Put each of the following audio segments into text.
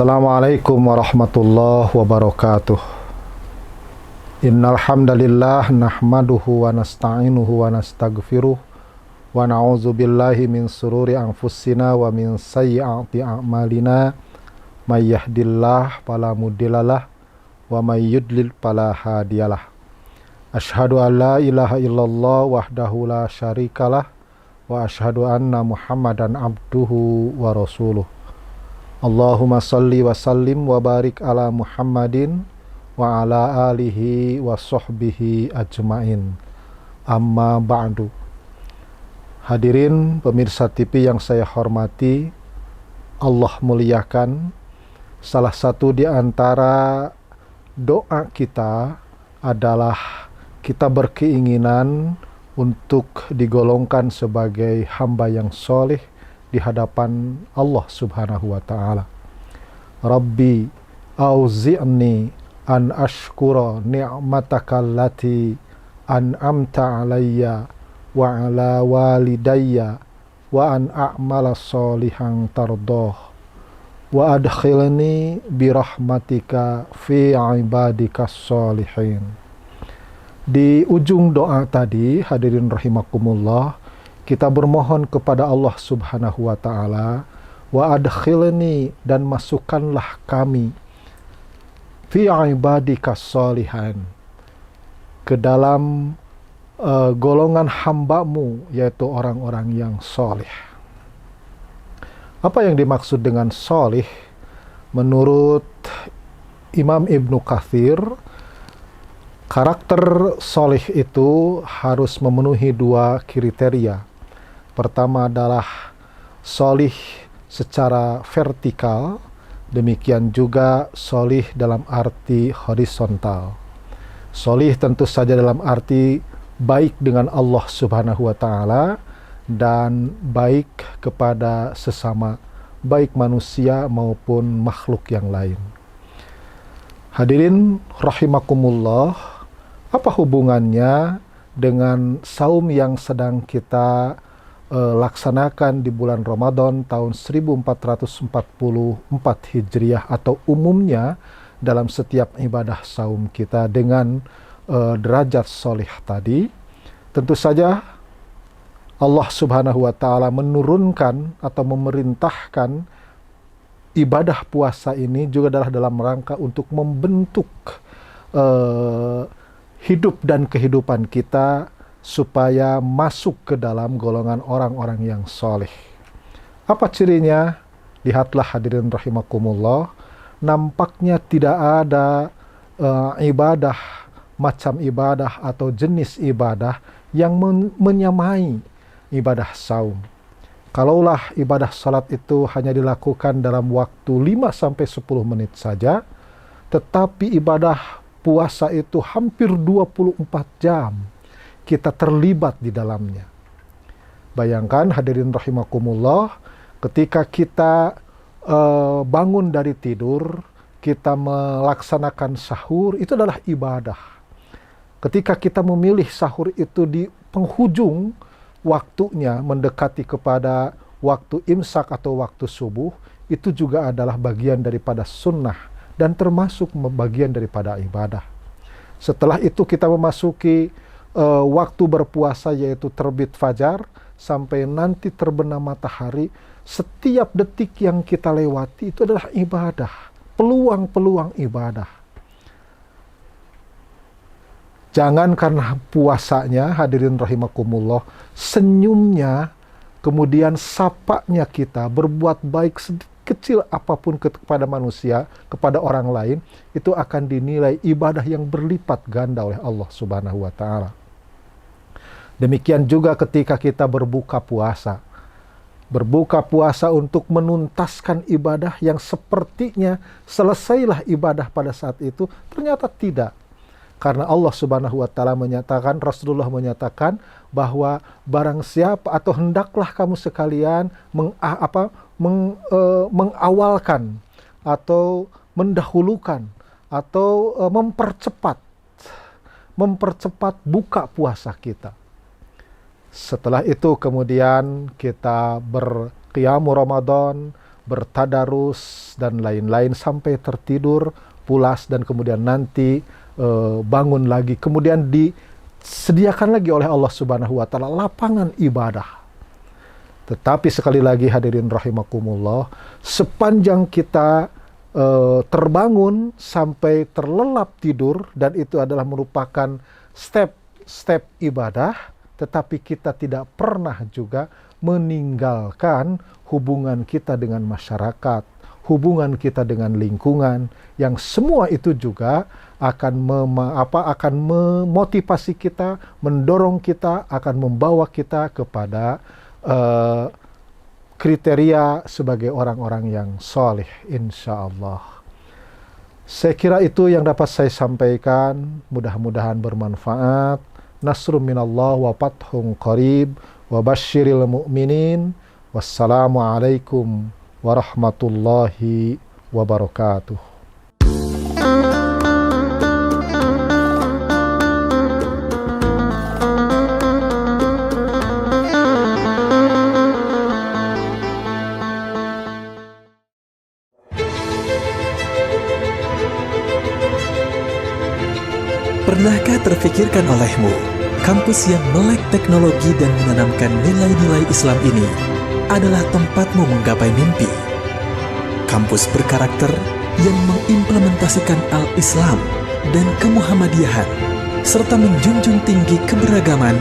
Assalamualaikum warahmatullahi wabarakatuh. Innal hamdalillah nahmaduhu wa nasta'inuhu wa nastaghfiruh wa na'udzu billahi min sururi anfusina wa min sayyiati a'malina may yahdihillahu fala mudhillalah wa may yudlil fala hadiyalah. Asyhadu an la ilaha illallah wahdahu la syarikalah wa asyhadu anna Muhammadan abduhu wa rasuluh. Allahumma salli wa sallim wa barik ala Muhammadin wa ala alihi wa sahbihi ajmain. Amma ba'du. Hadirin pemirsa TV yang saya hormati, Allah muliakan. Salah satu di antara doa kita adalah kita berkeinginan untuk digolongkan sebagai hamba yang soleh di hadapan Allah Subhanahu wa ta'ala. Rabbi auzi'ni an ashkura ni'mataka allati an'amta alayya wa ala walidayya wa an a'mala sholihan tardah wa adkhilni birahmatika fi ibadika sholihin. Di ujung doa tadi, hadirin rahimakumullah, kita bermohon kepada Allah Subhanahu wa ta'ala, wa adkhilni, dan masukkanlah kami, fi ibadika sholihan, ke dalam golongan hambamu, yaitu orang-orang yang soleh. Apa yang dimaksud dengan soleh? Menurut Imam Ibnu Katsir, karakter soleh itu harus memenuhi dua kriteria. Pertama adalah solih secara vertikal, demikian juga solih dalam arti horizontal. Solih tentu saja dalam arti baik dengan Allah Subhanahu wa ta'ala dan baik kepada sesama, baik manusia maupun makhluk yang lain. Hadirin rahimakumullah, apa hubungannya dengan saum yang sedang kita laksanakan di bulan Ramadan tahun 1444 Hijriah atau umumnya dalam setiap ibadah saum kita dengan derajat soleh tadi? Tentu saja Allah Subhanahu wa ta'ala menurunkan atau memerintahkan ibadah puasa ini juga adalah dalam rangka untuk membentuk hidup dan kehidupan kita supaya masuk ke dalam golongan orang-orang yang soleh. Apa cirinya? Lihatlah hadirin rahimakumullah, nampaknya tidak ada ibadah, macam ibadah atau jenis ibadah yang menyamai ibadah saum. Kalaulah ibadah salat itu hanya dilakukan dalam waktu 5-10 menit saja, tetapi ibadah puasa itu hampir 24 jam kita terlibat di dalamnya. Bayangkan hadirin rahimakumullah, ketika kita bangun dari tidur, kita melaksanakan sahur, itu adalah ibadah. Ketika kita memilih sahur itu di penghujung waktunya, mendekati kepada waktu imsak atau waktu subuh, itu juga adalah bagian daripada sunnah dan termasuk bagian daripada ibadah. Setelah itu kita memasuki waktu berpuasa, yaitu terbit fajar sampai nanti terbenam matahari. Setiap detik yang kita lewati itu adalah ibadah, peluang-peluang ibadah. Jangan karena puasanya, hadirin rahimakumullah, senyumnya, kemudian sapanya kita, berbuat baik kecil apapun kepada manusia, kepada orang lain, itu akan dinilai ibadah yang berlipat ganda oleh Allah Subhanahu wa ta'ala. Demikian juga ketika kita berbuka puasa. Berbuka puasa untuk menuntaskan ibadah yang sepertinya selesailah ibadah pada saat itu, ternyata tidak. Karena Allah Subhanahu wa ta'ala menyatakan, Rasulullah menyatakan bahwa barang siapa atau hendaklah kamu sekalian mengawalkan atau mendahulukan atau mempercepat buka puasa kita. Setelah itu kemudian kita berqiyamul Ramadan, bertadarus, dan lain-lain sampai tertidur, pulas, dan kemudian nanti bangun lagi. Kemudian disediakan lagi oleh Allah Subhanahu wa Ta'ala lapangan ibadah. Tetapi sekali lagi hadirin rahimakumullah, sepanjang kita terbangun sampai terlelap tidur, dan itu adalah merupakan step ibadah, tetapi kita tidak pernah juga meninggalkan hubungan kita dengan masyarakat, hubungan kita dengan lingkungan, yang semua itu juga akan memotivasi kita, mendorong kita, akan membawa kita kepada kriteria sebagai orang-orang yang soleh, insya Allah. Saya kira itu yang dapat saya sampaikan, mudah-mudahan bermanfaat. Nasrum minallah wa fathun qarib wa basyiril mu'minin. Wassalamualaikum warahmatullahi wabarakatuh. Pernahkah terfikirkan olehmu, kampus yang melek teknologi dan menanamkan nilai-nilai Islam ini adalah tempatmu menggapai mimpi? Kampus berkarakter yang mengimplementasikan al-Islam dan kemuhammadiyahan, serta menjunjung tinggi keberagaman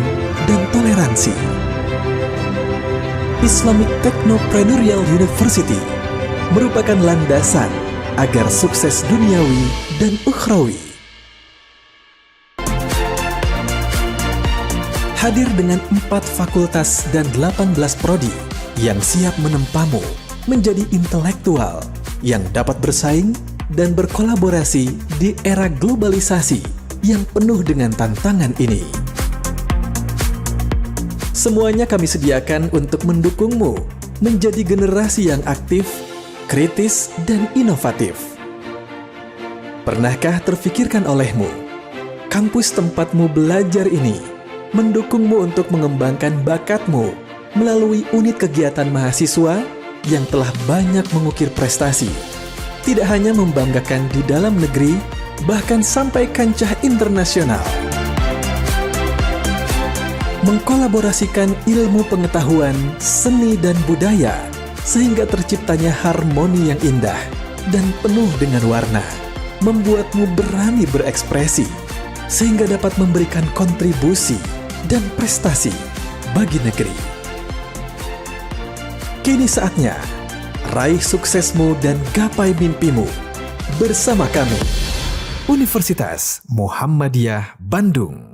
dan toleransi. Islamic Technopreneurial University merupakan landasan agar sukses duniawi dan ukhrawi. Hadir dengan 4 fakultas dan 18 prodi yang siap menempamu menjadi intelektual yang dapat bersaing dan berkolaborasi di era globalisasi yang penuh dengan tantangan ini. Semuanya kami sediakan untuk mendukungmu menjadi generasi yang aktif, kritis, dan inovatif. Pernahkah terfikirkan olehmu, kampus tempatmu belajar ini mendukungmu untuk mengembangkan bakatmu melalui unit kegiatan mahasiswa yang telah banyak mengukir prestasi, tidak hanya membanggakan di dalam negeri, bahkan sampai kancah internasional. Mengkolaborasikan ilmu pengetahuan, seni, dan budaya sehingga terciptanya harmoni yang indah dan penuh dengan warna, membuatmu berani berekspresi sehingga dapat memberikan kontribusi dan prestasi bagi negeri. Kini saatnya raih suksesmu dan gapai mimpimu bersama kami, Universitas Muhammadiyah Bandung.